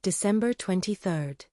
December 23rd.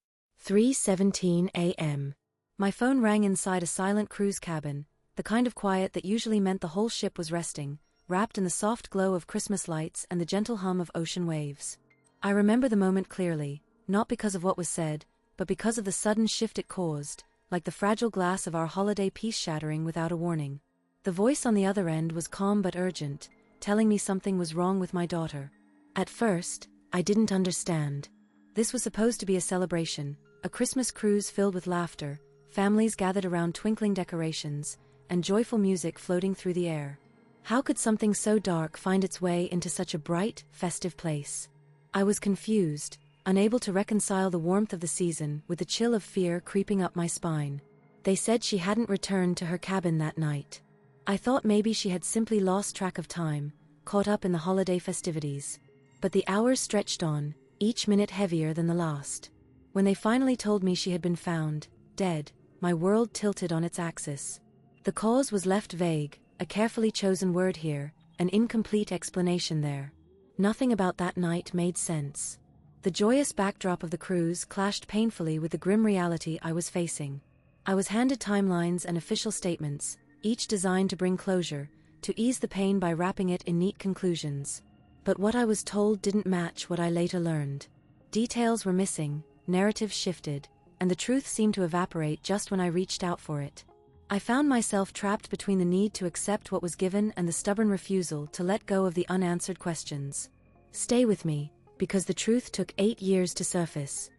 3:17 a.m. My phone rang inside a silent cruise cabin, the kind of quiet that usually meant the whole ship was resting, wrapped in the soft glow of Christmas lights and the gentle hum of ocean waves. I remember the moment clearly, not because of what was said, but because of the sudden shift it caused, like the fragile glass of our holiday peace shattering without a warning. The voice on the other end was calm but urgent, telling me something was wrong with my daughter. At first, I didn't understand. This was supposed to be a celebration, a Christmas cruise filled with laughter, families gathered around twinkling decorations, and joyful music floating through the air. How could something so dark find its way into such a bright, festive place? I was confused, unable to reconcile the warmth of the season with the chill of fear creeping up my spine. They said she hadn't returned to her cabin that night. I thought maybe she had simply lost track of time, caught up in the holiday festivities. But the hours stretched on, each minute heavier than the last. When they finally told me she had been found, dead, my world tilted on its axis. The cause was left vague, a carefully chosen word here, an incomplete explanation there. Nothing about that night made sense. The joyous backdrop of the cruise clashed painfully with the grim reality I was facing. I was handed timelines and official statements, each designed to bring closure, to ease the pain by wrapping it in neat conclusions. But what I was told didn't match what I later learned. Details were missing, narratives shifted, and the truth seemed to evaporate just when I reached out for it. I found myself trapped between the need to accept what was given and the stubborn refusal to let go of the unanswered questions. Stay with me, because the truth took 8 years to surface.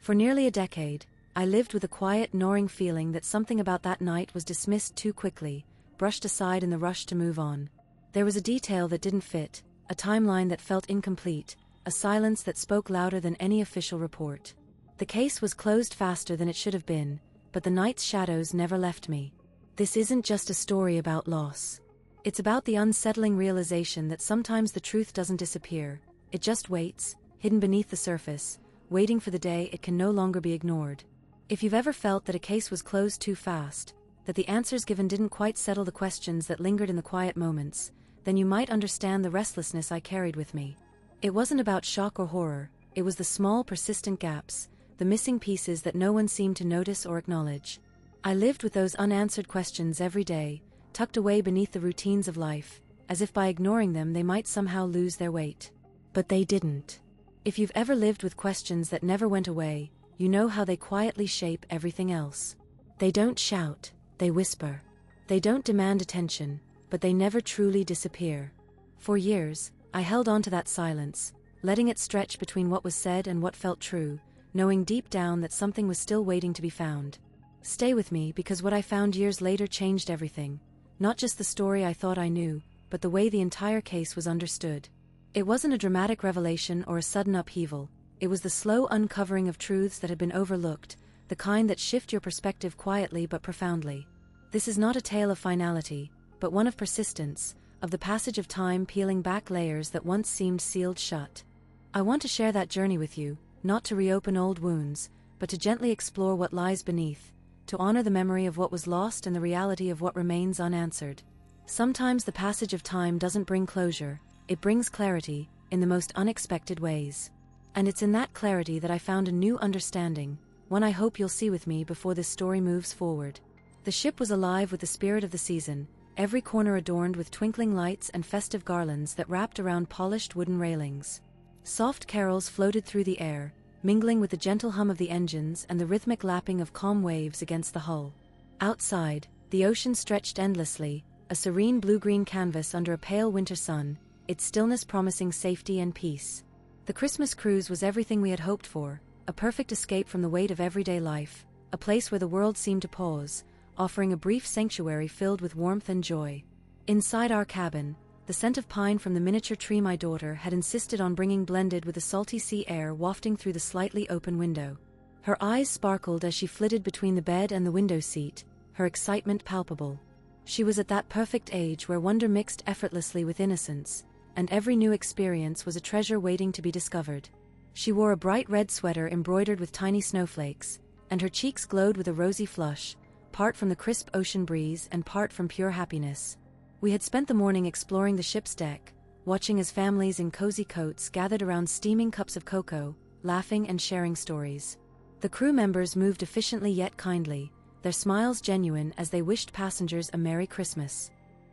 For nearly a decade, I lived with a quiet, gnawing feeling that something about that night was dismissed too quickly, brushed aside in the rush to move on. There was a detail that didn't fit, a timeline that felt incomplete, a silence that spoke louder than any official report. The case was closed faster than it should have been, but the night's shadows never left me. This isn't just a story about loss. It's about the unsettling realization that sometimes the truth doesn't disappear, it just waits, hidden beneath the surface, waiting for the day it can no longer be ignored. If you've ever felt that a case was closed too fast, that the answers given didn't quite settle the questions that lingered in the quiet moments, then you might understand the restlessness I carried with me. It wasn't about shock or horror, it was the small, persistent gaps, the missing pieces that no one seemed to notice or acknowledge. I lived with those unanswered questions every day, tucked away beneath the routines of life, as if by ignoring them they might somehow lose their weight. But they didn't. If you've ever lived with questions that never went away, you know how they quietly shape everything else. They don't shout, they whisper. They don't demand attention, but they never truly disappear. For years, I held on to that silence, letting it stretch between what was said and what felt true, knowing deep down that something was still waiting to be found. Stay with me, because what I found years later changed everything. Not just the story I thought I knew, but the way the entire case was understood. It wasn't a dramatic revelation or a sudden upheaval. It was the slow uncovering of truths that had been overlooked, the kind that shift your perspective quietly but profoundly. This is not a tale of finality, but one of persistence, of the passage of time peeling back layers that once seemed sealed shut. I want to share that journey with you, not to reopen old wounds, but to gently explore what lies beneath, to honor the memory of what was lost and the reality of what remains unanswered. Sometimes the passage of time doesn't bring closure, it brings clarity, in the most unexpected ways. And it's in that clarity that I found a new understanding, one I hope you'll see with me before this story moves forward. The ship was alive with the spirit of the season, every corner adorned with twinkling lights and festive garlands that wrapped around polished wooden railings. Soft carols floated through the air, mingling with the gentle hum of the engines and the rhythmic lapping of calm waves against the hull. Outside, the ocean stretched endlessly, a serene blue-green canvas under a pale winter sun, its stillness promising safety and peace. The Christmas cruise was everything we had hoped for, a perfect escape from the weight of everyday life, a place where the world seemed to pause, offering a brief sanctuary filled with warmth and joy. Inside our cabin, the scent of pine from the miniature tree my daughter had insisted on bringing blended with the salty sea air wafting through the slightly open window. Her eyes sparkled as she flitted between the bed and the window seat, her excitement palpable. She was at that perfect age where wonder mixed effortlessly with innocence, and every new experience was a treasure waiting to be discovered. She wore a bright red sweater embroidered with tiny snowflakes, and her cheeks glowed with a rosy flush, part from the crisp ocean breeze and part from pure happiness. We had spent the morning exploring the ship's deck, watching as families in cozy coats gathered around steaming cups of cocoa, laughing and sharing stories. The crew members moved efficiently yet kindly, their smiles genuine as they wished passengers a Merry Christmas.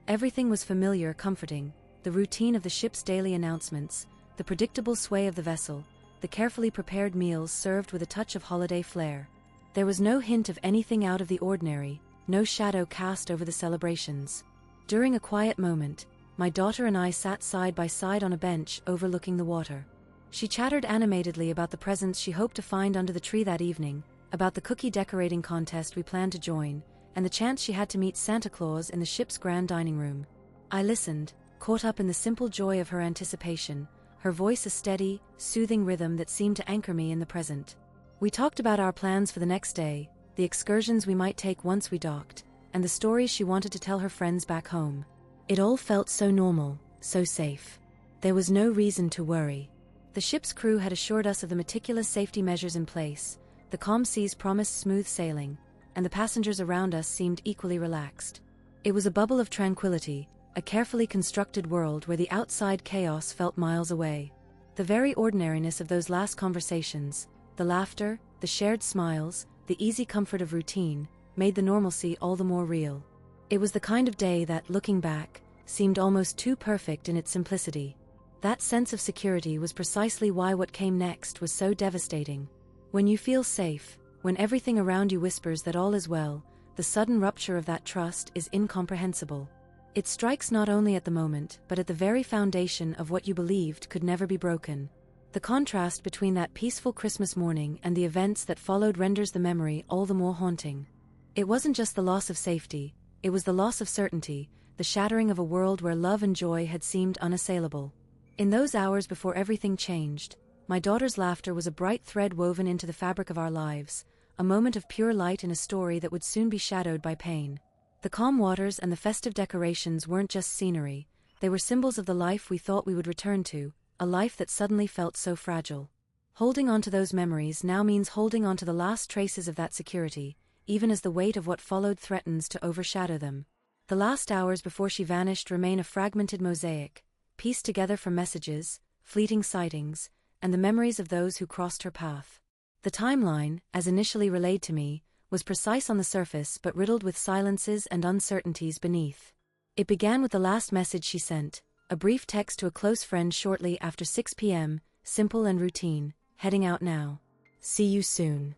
Everything was familiar, comforting, the routine of the ship's daily announcements, the predictable sway of the vessel, the carefully prepared meals served with a touch of holiday flair. There was no hint of anything out of the ordinary, no shadow cast over the celebrations. During a quiet moment, my daughter and I sat side by side on a bench overlooking the water. She chattered animatedly about the presents she hoped to find under the tree that evening, about the cookie decorating contest we planned to join, and the chance she had to meet Santa Claus in the ship's grand dining room. I listened, caught up in the simple joy of her anticipation, her voice a steady, soothing rhythm that seemed to anchor me in the present. We talked about our plans for the next day, the excursions we might take once we docked, and the stories she wanted to tell her friends back home. It all felt so normal, so safe. There was no reason to worry. The ship's crew had assured us of the meticulous safety measures in place, the calm seas promised smooth sailing, and the passengers around us seemed equally relaxed. It was a bubble of tranquility, a carefully constructed world where the outside chaos felt miles away. The very ordinariness of those last conversations, the laughter, the shared smiles, the easy comfort of routine, made the normalcy all the more real. It was the kind of day that, looking back, seemed almost too perfect in its simplicity. That sense of security was precisely why what came next was so devastating. When you feel safe, when everything around you whispers that all is well, the sudden rupture of that trust is incomprehensible. It strikes not only at the moment, but at the very foundation of what you believed could never be broken. The contrast between that peaceful Christmas morning and the events that followed renders the memory all the more haunting. It wasn't just the loss of safety, it was the loss of certainty, the shattering of a world where love and joy had seemed unassailable. In those hours before everything changed, my daughter's laughter was a bright thread woven into the fabric of our lives, a moment of pure light in a story that would soon be shadowed by pain. The calm waters and the festive decorations weren't just scenery, they were symbols of the life we thought we would return to, a life that suddenly felt so fragile. Holding on to those memories now means holding on to the last traces of that security, even as the weight of what followed threatens to overshadow them. The last hours before she vanished remain a fragmented mosaic, pieced together from messages, fleeting sightings, and the memories of those who crossed her path. The timeline, as initially relayed to me, was precise on the surface but riddled with silences and uncertainties beneath. It began with the last message she sent, a brief text to a close friend shortly after 6 p.m., simple and routine, heading out now. See you soon.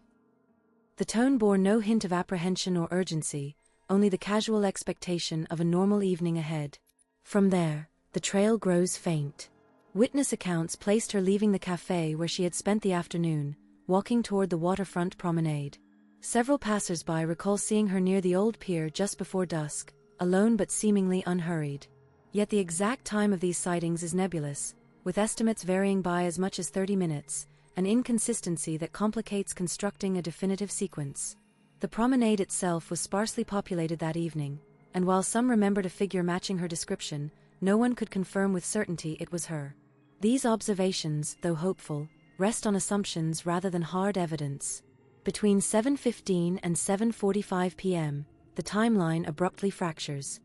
The tone bore no hint of apprehension or urgency, only the casual expectation of a normal evening ahead. From there, the trail grows faint. Witness accounts placed her leaving the cafe where she had spent the afternoon, walking toward the waterfront promenade. Several passers-by recall seeing her near the old pier just before dusk, alone but seemingly unhurried. Yet the exact time of these sightings is nebulous, with estimates varying by as much as 30 minutes, an inconsistency that complicates constructing a definitive sequence. The promenade itself was sparsely populated that evening, and while some remembered a figure matching her description, no one could confirm with certainty it was her. These observations, though hopeful, rest on assumptions rather than hard evidence. Between 7:15 and 7:45 p.m., the timeline abruptly fractures.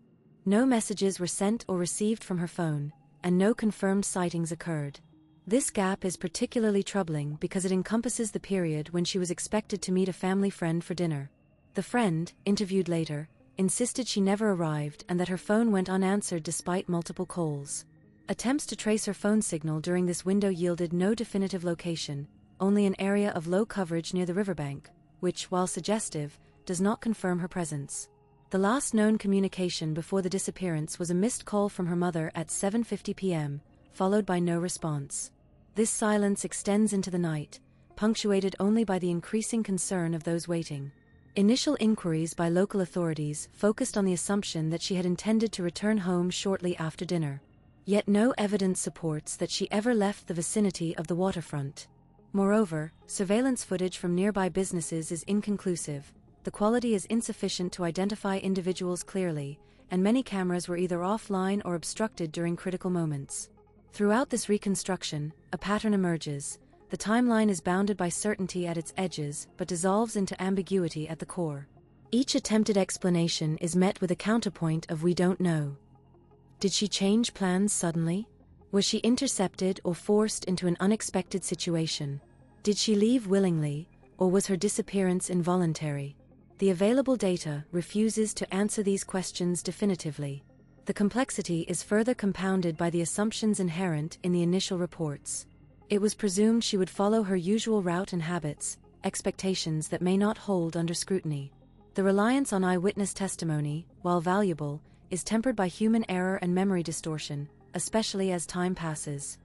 No messages were sent or received from her phone, and no confirmed sightings occurred. This gap is particularly troubling because it encompasses the period when she was expected to meet a family friend for dinner. The friend, interviewed later, insisted she never arrived and that her phone went unanswered despite multiple calls. Attempts to trace her phone signal during this window yielded no definitive location, only an area of low coverage near the riverbank, which, while suggestive, does not confirm her presence. The last known communication before the disappearance was a missed call from her mother at 7:50 p.m., followed by no response. This silence extends into the night, punctuated only by the increasing concern of those waiting. Initial inquiries by local authorities focused on the assumption that she had intended to return home shortly after dinner. Yet no evidence supports that she ever left the vicinity of the waterfront. Moreover, surveillance footage from nearby businesses is inconclusive, the quality is insufficient to identify individuals clearly, and many cameras were either offline or obstructed during critical moments. Throughout this reconstruction, a pattern emerges. The timeline is bounded by certainty at its edges but dissolves into ambiguity at the core. Each attempted explanation is met with a counterpoint of "we don't know." Did she change plans suddenly? Was she intercepted or forced into an unexpected situation? Did she leave willingly, or was her disappearance involuntary? The available data refuses to answer these questions definitively. The complexity is further compounded by the assumptions inherent in the initial reports. It was presumed she would follow her usual route and habits, expectations that may not hold under scrutiny. The reliance on eyewitness testimony, while valuable, is tempered by human error and memory distortion, especially as time passes.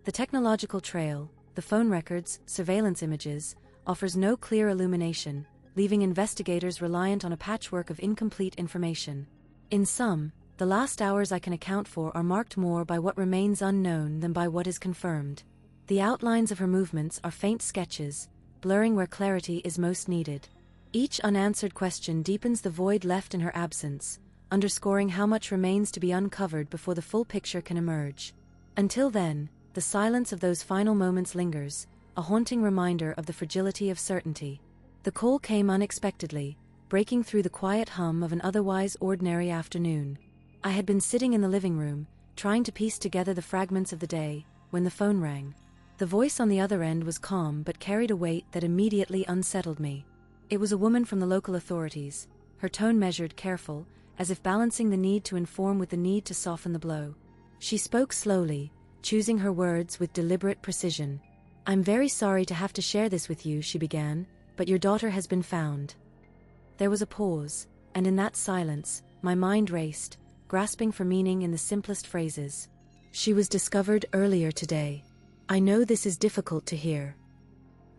The technological trail, the phone records, surveillance images, offers no clear illumination, leaving investigators reliant on a patchwork of incomplete information. In sum, the last hours I can account for are marked more by what remains unknown than by what is confirmed. The outlines of her movements are faint sketches, blurring where clarity is most needed. Each unanswered question deepens the void left in her absence, underscoring how much remains to be uncovered before the full picture can emerge. Until then, the silence of those final moments lingers, a haunting reminder of the fragility of certainty. The call came unexpectedly, breaking through the quiet hum of an otherwise ordinary afternoon. I had been sitting in the living room, trying to piece together the fragments of the day, when the phone rang. The voice on the other end was calm but carried a weight that immediately unsettled me. It was a woman from the local authorities, her tone measured, careful, as if balancing the need to inform with the need to soften the blow. She spoke slowly, choosing her words with deliberate precision. "I'm very sorry to have to share this with you," she began, "but your daughter has been found." There was a pause, and in that silence, my mind raced, grasping for meaning in the simplest phrases. "She was discovered earlier today. I know this is difficult to hear."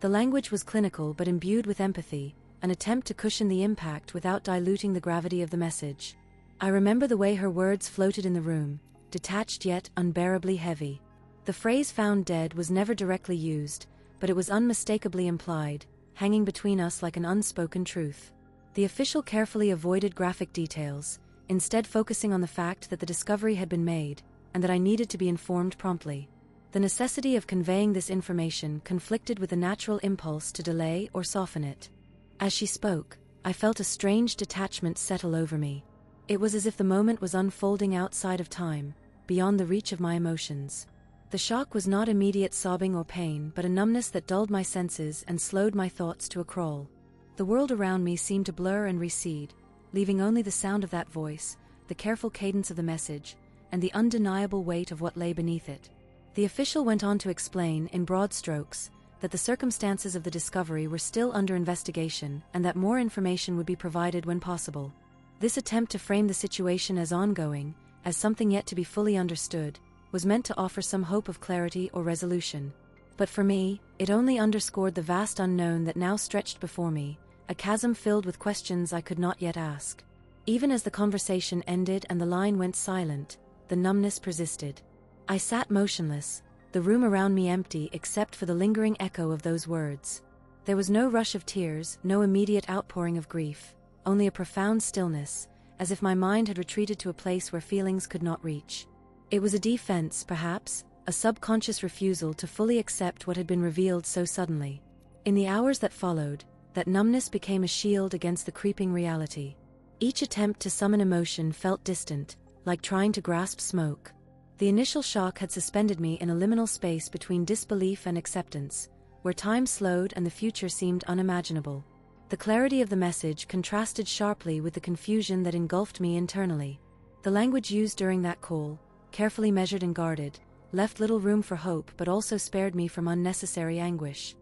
The language was clinical but imbued with empathy, an attempt to cushion the impact without diluting the gravity of the message. I remember the way her words floated in the room, detached yet unbearably heavy. The phrase "found dead" was never directly used, but it was unmistakably implied, hanging between us like an unspoken truth. The official carefully avoided graphic details, instead focusing on the fact that the discovery had been made, and that I needed to be informed promptly. The necessity of conveying this information conflicted with the natural impulse to delay or soften it. As she spoke, I felt a strange detachment settle over me. It was as if the moment was unfolding outside of time, beyond the reach of my emotions. The shock was not immediate sobbing or pain, but a numbness that dulled my senses and slowed my thoughts to a crawl. The world around me seemed to blur and recede, leaving only the sound of that voice, the careful cadence of the message, and the undeniable weight of what lay beneath it. The official went on to explain, in broad strokes, that the circumstances of the discovery were still under investigation and that more information would be provided when possible. This attempt to frame the situation as ongoing, as something yet to be fully understood, was meant to offer some hope of clarity or resolution. But for me, it only underscored the vast unknown that now stretched before me, a chasm filled with questions I could not yet ask. Even as the conversation ended and the line went silent, the numbness persisted. I sat motionless, the room around me empty except for the lingering echo of those words. There was no rush of tears, no immediate outpouring of grief, only a profound stillness, as if my mind had retreated to a place where feelings could not reach. It was a defense, perhaps, a subconscious refusal to fully accept what had been revealed so suddenly. In the hours that followed, that numbness became a shield against the creeping reality. Each attempt to summon emotion felt distant, like trying to grasp smoke. The initial shock had suspended me in a liminal space between disbelief and acceptance, where time slowed and the future seemed unimaginable. The clarity of the message contrasted sharply with the confusion that engulfed me internally. The language used during that call, carefully measured and guarded, left little room for hope but also spared me from unnecessary anguish.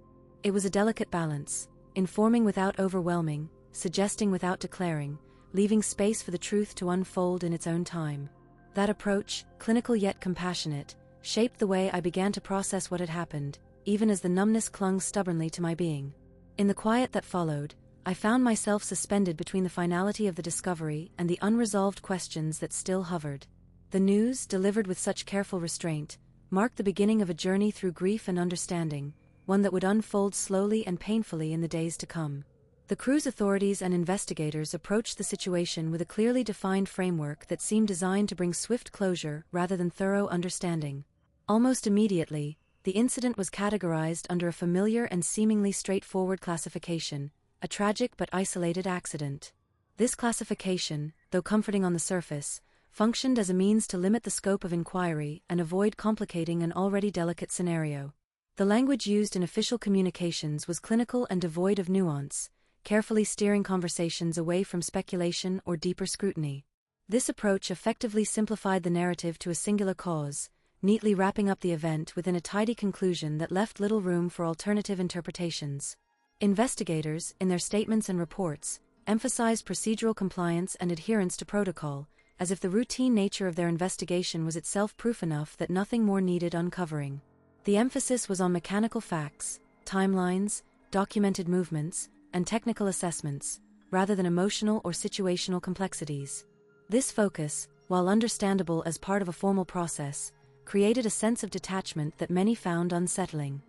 It was a delicate balance, informing without overwhelming, suggesting without declaring, leaving space for the truth to unfold in its own time. That approach, clinical yet compassionate, shaped the way I began to process what had happened, even as the numbness clung stubbornly to my being. In the quiet that followed, I found myself suspended between the finality of the discovery and the unresolved questions that still hovered. The news, delivered with such careful restraint, marked the beginning of a journey through grief and understanding, one that would unfold slowly and painfully in the days to come. The cruise authorities and investigators approached the situation with a clearly defined framework that seemed designed to bring swift closure rather than thorough understanding. Almost immediately, the incident was categorized under a familiar and seemingly straightforward classification, a tragic but isolated accident. This classification, though comforting on the surface, functioned as a means to limit the scope of inquiry and avoid complicating an already delicate scenario. The language used in official communications was clinical and devoid of nuance, carefully steering conversations away from speculation or deeper scrutiny. This approach effectively simplified the narrative to a singular cause, neatly wrapping up the event within a tidy conclusion that left little room for alternative interpretations. Investigators, in their statements and reports, emphasized procedural compliance and adherence to protocol, as if the routine nature of their investigation was itself proof enough that nothing more needed uncovering. The emphasis was on mechanical facts, timelines, documented movements, and technical assessments, rather than emotional or situational complexities. This focus, while understandable as part of a formal process, created a sense of detachment that many found unsettling.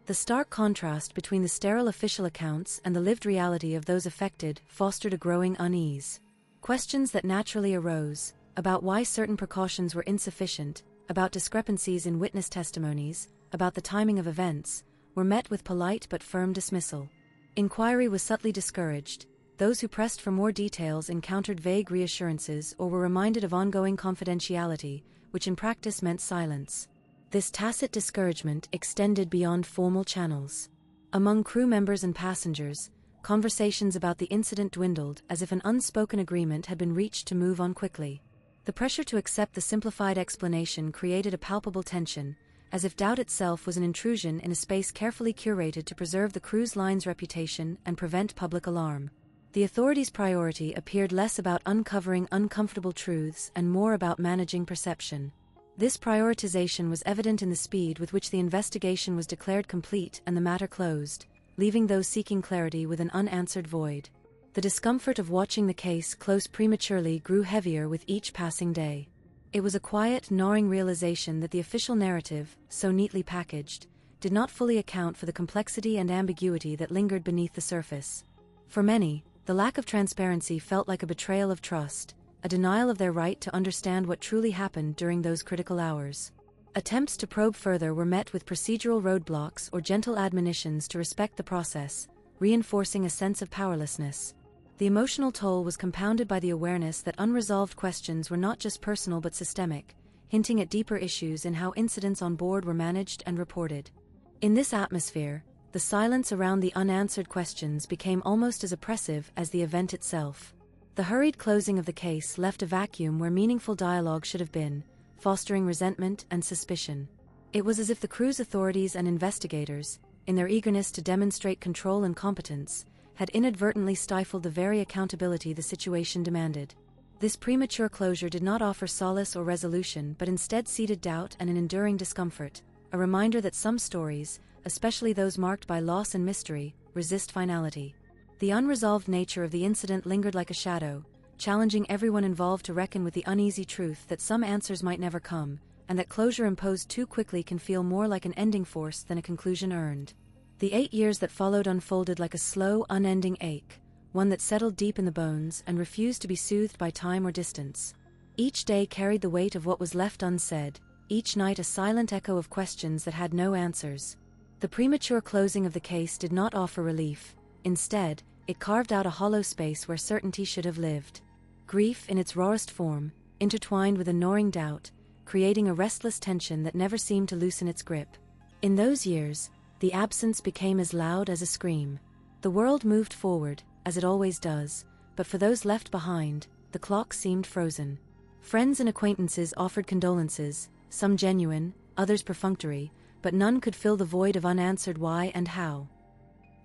The stark contrast between the sterile official accounts and the lived reality of those affected fostered a growing unease. Questions that naturally arose, about why certain precautions were insufficient, about discrepancies in witness testimonies, about the timing of events, were met with polite but firm dismissal. Inquiry was subtly discouraged. Those who pressed for more details encountered vague reassurances or were reminded of ongoing confidentiality, which in practice meant silence. This tacit discouragement extended beyond formal channels. Among crew members and passengers, conversations about the incident dwindled as if an unspoken agreement had been reached to move on quickly. The pressure to accept the simplified explanation created a palpable tension, as if doubt itself was an intrusion in a space carefully curated to preserve the cruise line's reputation and prevent public alarm. The authorities' priority appeared less about uncovering uncomfortable truths and more about managing perception. This prioritization was evident in the speed with which the investigation was declared complete and the matter closed, leaving those seeking clarity with an unanswered void. The discomfort of watching the case close prematurely grew heavier with each passing day. It was a quiet, gnawing realization that the official narrative, so neatly packaged, did not fully account for the complexity and ambiguity that lingered beneath the surface. For many, the lack of transparency felt like a betrayal of trust, a denial of their right to understand what truly happened during those critical hours. Attempts to probe further were met with procedural roadblocks or gentle admonitions to respect the process, reinforcing a sense of powerlessness. The emotional toll was compounded by the awareness that unresolved questions were not just personal but systemic, hinting at deeper issues in how incidents on board were managed and reported. In this atmosphere, the silence around the unanswered questions became almost as oppressive as the event itself. The hurried closing of the case left a vacuum where meaningful dialogue should have been, fostering resentment and suspicion. It was as if the cruise authorities and investigators, in their eagerness to demonstrate control and competence, had inadvertently stifled the very accountability the situation demanded. This premature closure did not offer solace or resolution but instead seeded doubt and an enduring discomfort, a reminder that some stories, especially those marked by loss and mystery, resist finality. The unresolved nature of the incident lingered like a shadow, challenging everyone involved to reckon with the uneasy truth that some answers might never come, and that closure imposed too quickly can feel more like an ending forced than a conclusion earned. The 8 years that followed unfolded like a slow, unending ache, one that settled deep in the bones and refused to be soothed by time or distance. Each day carried the weight of what was left unsaid, each night a silent echo of questions that had no answers. The premature closing of the case did not offer relief. Instead, it carved out a hollow space where certainty should have lived. Grief in its rawest form, intertwined with a gnawing doubt, creating a restless tension that never seemed to loosen its grip. In those years, the absence became as loud as a scream. The world moved forward, as it always does, but for those left behind, the clock seemed frozen. Friends and acquaintances offered condolences, some genuine, others perfunctory, but none could fill the void of unanswered why and how.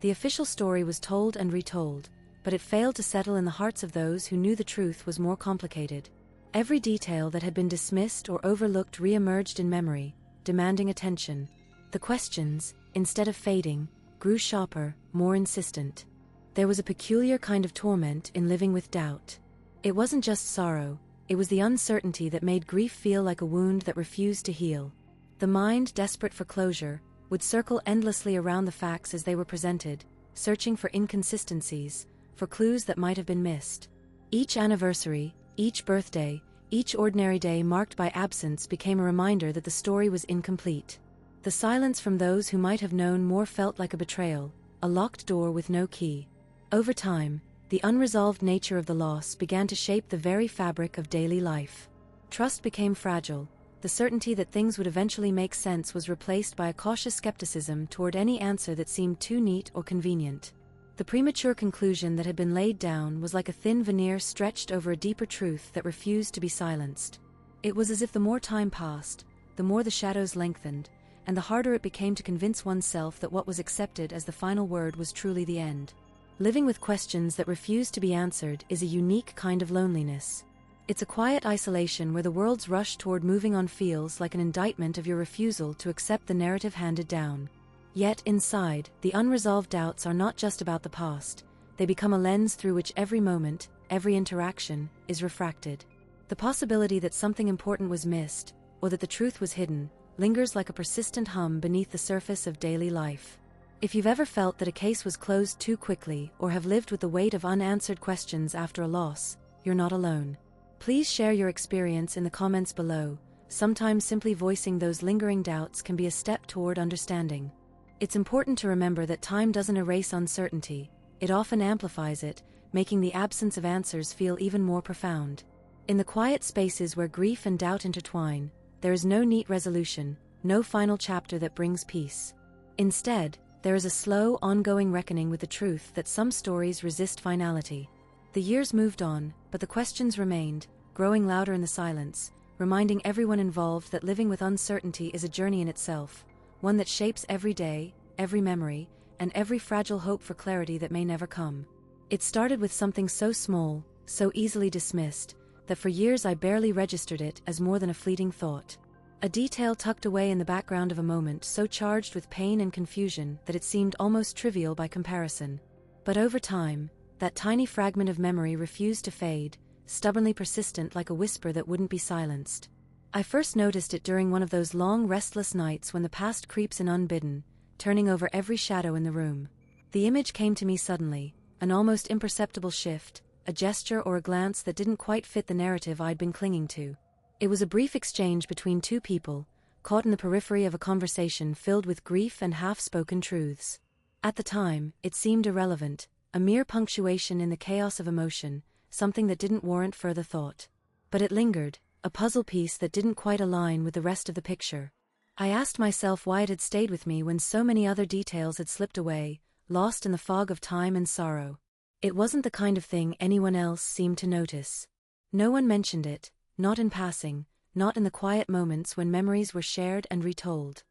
The official story was told and retold, but it failed to settle in the hearts of those who knew the truth was more complicated. Every detail that had been dismissed or overlooked re-emerged in memory, demanding attention. The questions, instead of fading, grew sharper, more insistent. There was a peculiar kind of torment in living with doubt. It wasn't just sorrow, it was the uncertainty that made grief feel like a wound that refused to heal. The mind, desperate for closure, would circle endlessly around the facts as they were presented, searching for inconsistencies, for clues that might have been missed. Each anniversary, each birthday, each ordinary day marked by absence became a reminder that the story was incomplete. The silence from those who might have known more felt like a betrayal, a locked door with no key. Over time, the unresolved nature of the loss began to shape the very fabric of daily life. Trust became fragile. the certainty that things would eventually make sense was replaced by a cautious skepticism toward any answer that seemed too neat or convenient. The premature conclusion that had been laid down was like a thin veneer stretched over a deeper truth that refused to be silenced. It was as if the more time passed, the more the shadows lengthened, and the harder it became to convince oneself that what was accepted as the final word was truly the end. Living with questions that refuse to be answered is a unique kind of loneliness. It's a quiet isolation where the world's rush toward moving on feels like an indictment of your refusal to accept the narrative handed down. Yet, inside, the unresolved doubts are not just about the past. They become a lens through which every moment, every interaction, is refracted. The possibility that something important was missed, or that the truth was hidden, lingers like a persistent hum beneath the surface of daily life. If you've ever felt that a case was closed too quickly or have lived with the weight of unanswered questions after a loss, you're not alone. Please share your experience in the comments below. Sometimes simply voicing those lingering doubts can be a step toward understanding. It's important to remember that time doesn't erase uncertainty, it often amplifies it, making the absence of answers feel even more profound. In the quiet spaces where grief and doubt intertwine, there is no neat resolution, no final chapter that brings peace. Instead, there is a slow, ongoing reckoning with the truth that some stories resist finality. The years moved on, but the questions remained, growing louder in the silence, reminding everyone involved that living with uncertainty is a journey in itself, one that shapes every day, every memory, and every fragile hope for clarity that may never come. It started with something so small, so easily dismissed, that for years I barely registered it as more than a fleeting thought. A detail tucked away in the background of a moment so charged with pain and confusion that it seemed almost trivial by comparison. But over time, that tiny fragment of memory refused to fade, stubbornly persistent like a whisper that wouldn't be silenced. I first noticed it during one of those long, restless nights when the past creeps in unbidden, turning over every shadow in the room. The image came to me suddenly, an almost imperceptible shift, a gesture or a glance that didn't quite fit the narrative I'd been clinging to. It was a brief exchange between two people, caught in the periphery of a conversation filled with grief and half-spoken truths. At the time, it seemed irrelevant, a mere punctuation in the chaos of emotion, something that didn't warrant further thought. But it lingered, a puzzle piece that didn't quite align with the rest of the picture. I asked myself why it had stayed with me when so many other details had slipped away, lost in the fog of time and sorrow. It wasn't the kind of thing anyone else seemed to notice. No one mentioned it, not in passing, not in the quiet moments when memories were shared and retold.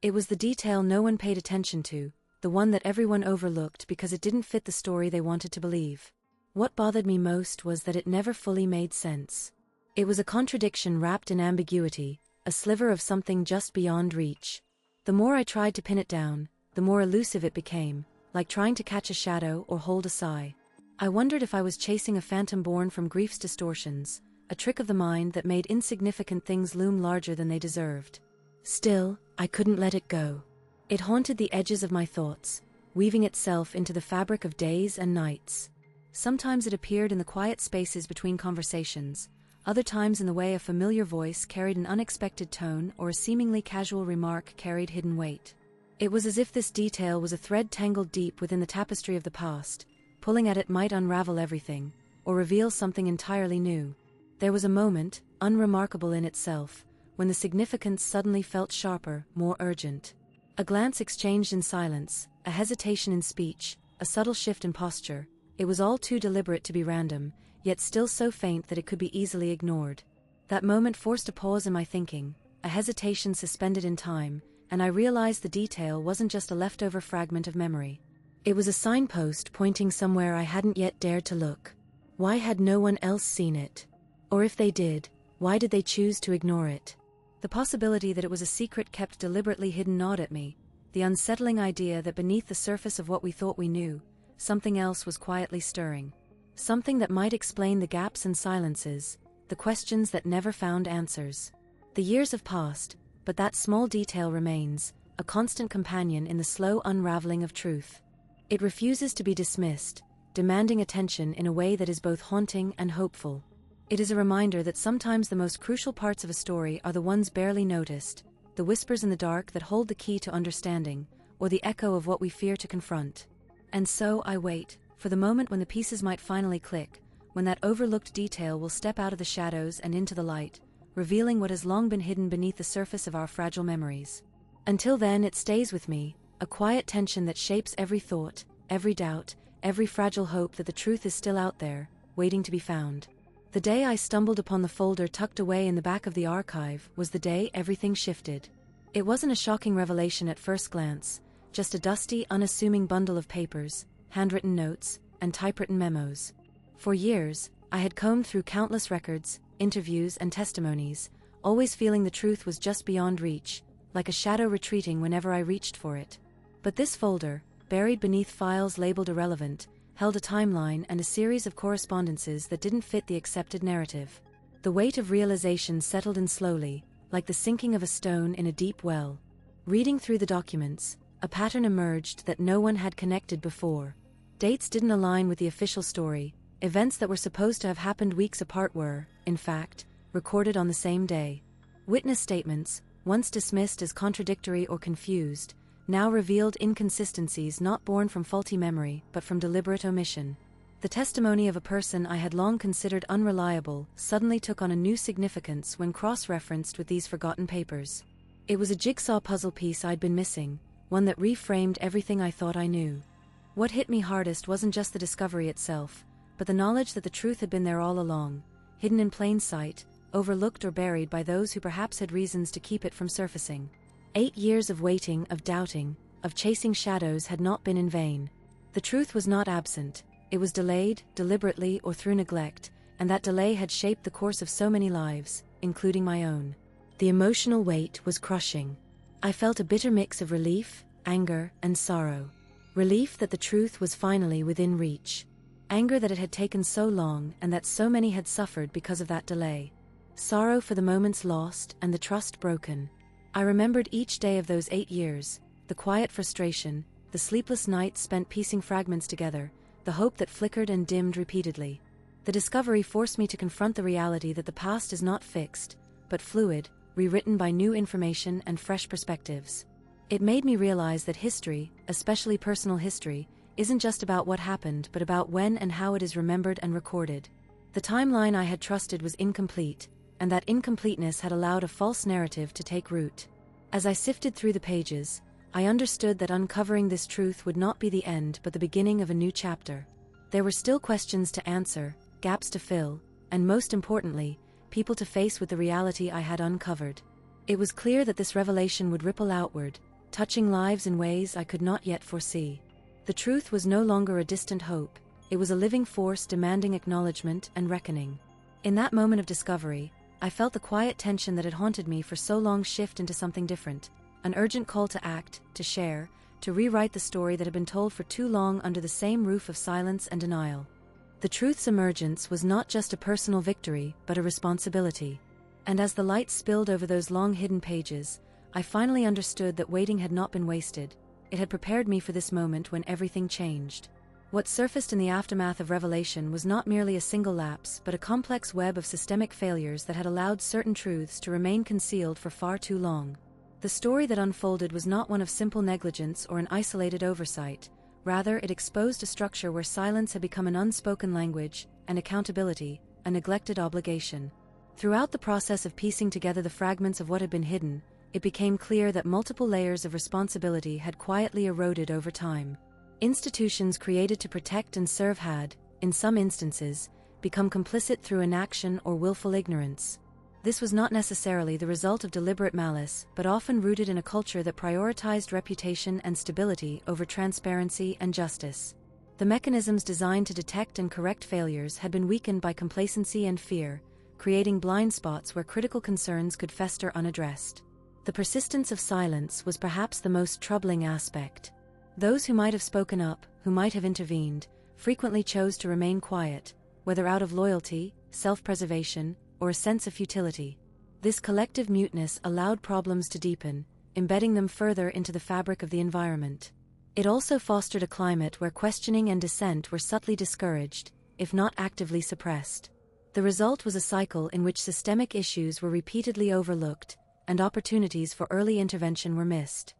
It was the detail no one paid attention to, the one that everyone overlooked because it didn't fit the story they wanted to believe. What bothered me most was that it never fully made sense. It was a contradiction wrapped in ambiguity, a sliver of something just beyond reach. The more I tried to pin it down, the more elusive it became, like trying to catch a shadow or hold a sigh. I wondered if I was chasing a phantom born from grief's distortions, a trick of the mind that made insignificant things loom larger than they deserved. Still, I couldn't let it go. It haunted the edges of my thoughts, weaving itself into the fabric of days and nights. Sometimes it appeared in the quiet spaces between conversations, other times in the way a familiar voice carried an unexpected tone or a seemingly casual remark carried hidden weight. It was as if this detail was a thread tangled deep within the tapestry of the past. Pulling at it might unravel everything, or reveal something entirely new. There was a moment, unremarkable in itself, when the significance suddenly felt sharper, more urgent. A glance exchanged in silence, a hesitation in speech, a subtle shift in posture. It was all too deliberate to be random, yet still so faint that it could be easily ignored. That moment forced a pause in my thinking, a hesitation suspended in time, and I realized the detail wasn't just a leftover fragment of memory. It was a signpost pointing somewhere I hadn't yet dared to look. Why had no one else seen it? Or if they did, why did they choose to ignore it? The possibility that it was a secret kept deliberately hidden gnawed at me, the unsettling idea that beneath the surface of what we thought we knew, something else was quietly stirring. Something that might explain the gaps and silences, the questions that never found answers. The years have passed, but that small detail remains, a constant companion in the slow unraveling of truth. It refuses to be dismissed, demanding attention in a way that is both haunting and hopeful. It is a reminder that sometimes the most crucial parts of a story are the ones barely noticed, the whispers in the dark that hold the key to understanding, or the echo of what we fear to confront. And so I wait, for the moment when the pieces might finally click, when that overlooked detail will step out of the shadows and into the light, revealing what has long been hidden beneath the surface of our fragile memories. Until then, it stays with me, a quiet tension that shapes every thought, every doubt, every fragile hope that the truth is still out there, waiting to be found. The day I stumbled upon the folder tucked away in the back of the archive was the day everything shifted. It wasn't a shocking revelation at first glance, just a dusty, unassuming bundle of papers, handwritten notes, and typewritten memos. For years, I had combed through countless records, interviews, and testimonies, always feeling the truth was just beyond reach, like a shadow retreating whenever I reached for it. But this folder, buried beneath files labeled irrelevant, held a timeline and a series of correspondences that didn't fit the accepted narrative. The weight of realization settled in slowly, like the sinking of a stone in a deep well. Reading through the documents, a pattern emerged that no one had connected before. Dates didn't align with the official story. Events that were supposed to have happened weeks apart were, in fact, recorded on the same day. Witness statements, once dismissed as contradictory or confused, now revealed inconsistencies not born from faulty memory but from deliberate omission. The testimony of a person I had long considered unreliable suddenly took on a new significance when cross-referenced with these forgotten papers. It was a jigsaw puzzle piece I'd been missing, one that reframed everything I thought I knew. What hit me hardest wasn't just the discovery itself, but the knowledge that the truth had been there all along, hidden in plain sight, overlooked or buried by those who perhaps had reasons to keep it from surfacing. 8 years of waiting, of doubting, of chasing shadows had not been in vain. The truth was not absent, it was delayed, deliberately or through neglect, and that delay had shaped the course of so many lives, including my own. The emotional weight was crushing. I felt a bitter mix of relief, anger, and sorrow. Relief that the truth was finally within reach. Anger that it had taken so long and that so many had suffered because of that delay. Sorrow for the moments lost and the trust broken. I remembered each day of those 8 years, the quiet frustration, the sleepless nights spent piecing fragments together, the hope that flickered and dimmed repeatedly. The discovery forced me to confront the reality that the past is not fixed, but fluid, rewritten by new information and fresh perspectives. It made me realize that history, especially personal history, isn't just about what happened but about when and how it is remembered and recorded. The timeline I had trusted was incomplete, and that incompleteness had allowed a false narrative to take root. As I sifted through the pages, I understood that uncovering this truth would not be the end but the beginning of a new chapter. There were still questions to answer, gaps to fill, and most importantly, people to face with the reality I had uncovered. It was clear that this revelation would ripple outward, touching lives in ways I could not yet foresee. The truth was no longer a distant hope, it was a living force demanding acknowledgement and reckoning. In that moment of discovery, I felt the quiet tension that had haunted me for so long shift into something different, an urgent call to act, to share, to rewrite the story that had been told for too long under the same roof of silence and denial. The truth's emergence was not just a personal victory, but a responsibility. And as the light spilled over those long hidden pages, I finally understood that waiting had not been wasted. It had prepared me for this moment when everything changed. What surfaced in the aftermath of revelation was not merely a single lapse, but a complex web of systemic failures that had allowed certain truths to remain concealed for far too long. The story that unfolded was not one of simple negligence or an isolated oversight. Rather, it exposed a structure where silence had become an unspoken language, and accountability, a neglected obligation. Throughout the process of piecing together the fragments of what had been hidden, it became clear that multiple layers of responsibility had quietly eroded over time. Institutions created to protect and serve had, in some instances, become complicit through inaction or willful ignorance. This was not necessarily the result of deliberate malice, but often rooted in a culture that prioritized reputation and stability over transparency and justice. The mechanisms designed to detect and correct failures had been weakened by complacency and fear, creating blind spots where critical concerns could fester unaddressed. The persistence of silence was perhaps the most troubling aspect. Those who might have spoken up, who might have intervened, frequently chose to remain quiet, whether out of loyalty, self-preservation, or a sense of futility. This collective muteness allowed problems to deepen, embedding them further into the fabric of the environment. It also fostered a climate where questioning and dissent were subtly discouraged, if not actively suppressed. The result was a cycle in which systemic issues were repeatedly overlooked, and opportunities for early intervention were missed.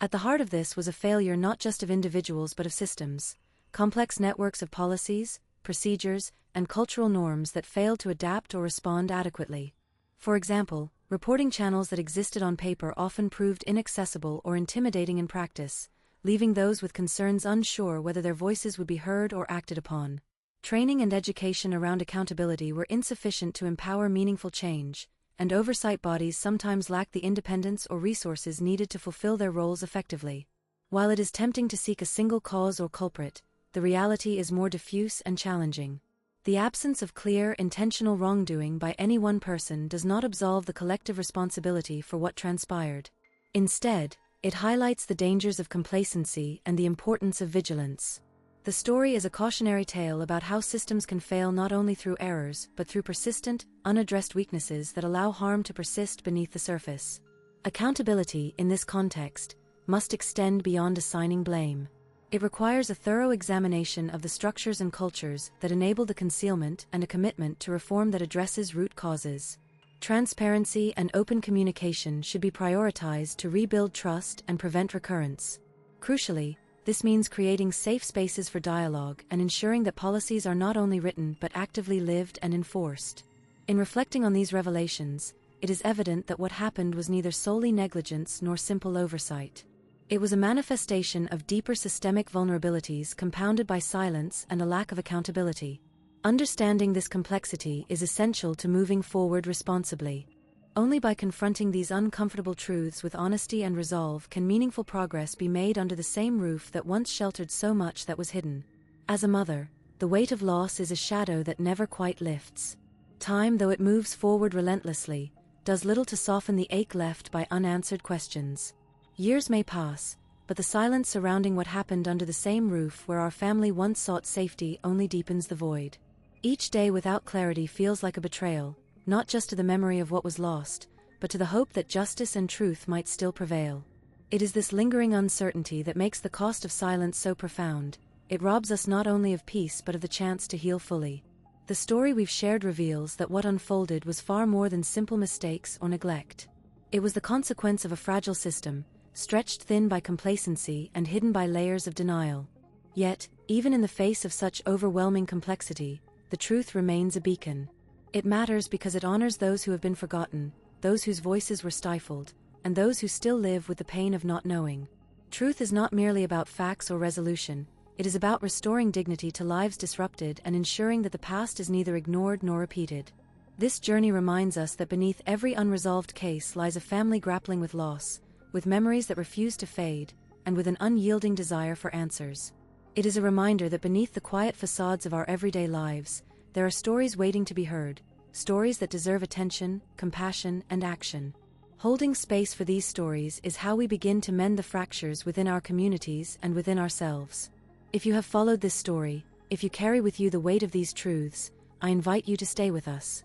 At the heart of this was a failure not just of individuals but of systems, complex networks of policies, procedures, and cultural norms that failed to adapt or respond adequately. For example, reporting channels that existed on paper often proved inaccessible or intimidating in practice, leaving those with concerns unsure whether their voices would be heard or acted upon. Training and education around accountability were insufficient to empower meaningful change, and oversight bodies sometimes lacked the independence or resources needed to fulfill their roles effectively. While it is tempting to seek a single cause or culprit, the reality is more diffuse and challenging. The absence of clear, intentional wrongdoing by any one person does not absolve the collective responsibility for what transpired. Instead, it highlights the dangers of complacency and the importance of vigilance. The story is a cautionary tale about how systems can fail not only through errors but through persistent, unaddressed weaknesses that allow harm to persist beneath the surface. Accountability, in this context, must extend beyond assigning blame. It requires a thorough examination of the structures and cultures that enable the concealment and a commitment to reform that addresses root causes. Transparency and open communication should be prioritized to rebuild trust and prevent recurrence. Crucially, this means creating safe spaces for dialogue and ensuring that policies are not only written but actively lived and enforced. In reflecting on these revelations, it is evident that what happened was neither solely negligence nor simple oversight. It was a manifestation of deeper systemic vulnerabilities compounded by silence and a lack of accountability. Understanding this complexity is essential to moving forward responsibly. Only by confronting these uncomfortable truths with honesty and resolve can meaningful progress be made under the same roof that once sheltered so much that was hidden. As a mother, the weight of loss is a shadow that never quite lifts. Time, though it moves forward relentlessly, does little to soften the ache left by unanswered questions. Years may pass, but the silence surrounding what happened under the same roof where our family once sought safety only deepens the void. Each day without clarity feels like a betrayal, not just to the memory of what was lost, but to the hope that justice and truth might still prevail. It is this lingering uncertainty that makes the cost of silence so profound. It robs us not only of peace but of the chance to heal fully. The story we've shared reveals that what unfolded was far more than simple mistakes or neglect. It was the consequence of a fragile system, stretched thin by complacency and hidden by layers of denial. Yet, even in the face of such overwhelming complexity, the truth remains a beacon. It matters because it honors those who have been forgotten, those whose voices were stifled, and those who still live with the pain of not knowing. Truth is not merely about facts or resolution, it is about restoring dignity to lives disrupted and ensuring that the past is neither ignored nor repeated. This journey reminds us that beneath every unresolved case lies a family grappling with loss, with memories that refuse to fade, and with an unyielding desire for answers. It is a reminder that beneath the quiet facades of our everyday lives, there are stories waiting to be heard, stories that deserve attention, compassion, and action. Holding space for these stories is how we begin to mend the fractures within our communities and within ourselves. If you have followed this story, if you carry with you the weight of these truths, I invite you to stay with us.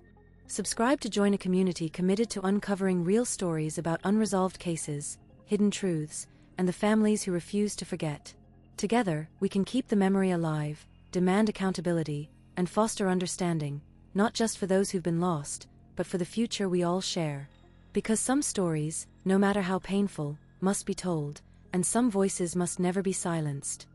Subscribe to join a community committed to uncovering real stories about unresolved cases, hidden truths, and the families who refuse to forget. Together, we can keep the memory alive, demand accountability, and foster understanding, not just for those who've been lost, but for the future we all share. Because some stories, no matter how painful, must be told, and some voices must never be silenced.